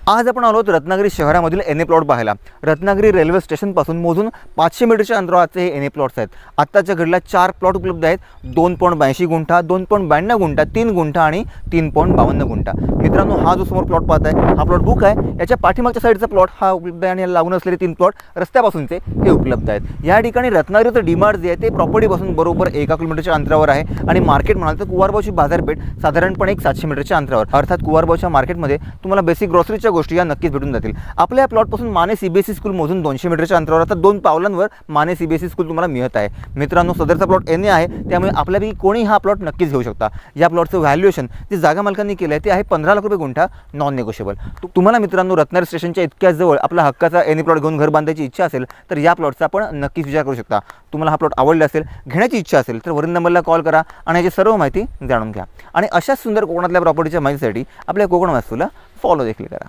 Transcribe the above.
आज आपण आलो रत्नागिरी शहरामधील एन ए प्लॉट पाहायला। रत्नागिरी रेल्वे स्टेशनपासून मोजून 500 मीटरच्या अंतरावरचे हे एन ए प्लॉट्स आहेत। आत्ताच्या घडीला 4 प्लॉट उपलब्ध आहेत। 2.82 गुंठा, 2.92 गुंठा, 3 गुंठा आणि 3.52 गुंठा। मित्रांनो, हा जो समोर प्लॉट पाहताय हा प्लॉट बुक आहे। याच्या पाठीमागच्या साईडचा प्लॉट हा उपलब्ध आहे आणि याला लागून असलेले 3 प्लॉट रस्त्यापासूनचे हे उपलब्ध आहेत। या ठिकाणी रत्नागिरीचं डिमार्ट जे आहे ते प्रॉपर्टीपासून बरोबर 1 किलोमीटरच्या अंतरावर आहे आणि मार्केट म्हणाल तर कुवारबावची बाजारपेठ साधारणपणे 700 मीटरच्या अंतरावर, अर्थात कुवारबावच्या मार्केटमध्ये तुम्हाला बेसिक ग्रोसरीच्या गोष्टी या नक्कीच भेटून जातील। आपल्या प्लॉटपासून माने सीबीएसई स्कूल मोजून 200 मीटरच्या अंतरावर आता 2 पावलांवर माने सीबीएसई स्कूल तुम्हाला मिळत आहे। मित्रांनो, सदरचा प्लॉट एन ए आहे, त्यामुळे आपल्यापैकी कोणी हा प्लॉट नक्कीच घेऊ शकता। या प्लॉटचं व्हॅल्युएशन जे जागा मालकांनी केलं आहे ते आहे 15 लाख रुपये गुंठा, नॉन निगोशिएबल। तुम्हाला मित्रांनो रत्नागिरी स्टेशनच्या इतक्या जवळ आपला हक्काचा एन ए प्लॉट घेऊन घर बांधायची इच्छा असेल तर या प्लॉटचा आपण नक्कीच विचार करू शकता। तुम्हाला हा प्लॉट आवडला असेल, घेण्याची इच्छा असेल तर वरील नंबरला कॉल करा आणि याची सर्व माहिती जाणून घ्या। आणि अशाच सुंदर कोकणातल्या प्रॉपर्टीच्या माहितीसाठी आपल्या कोकण वास्तूला फॉलो देखील करा।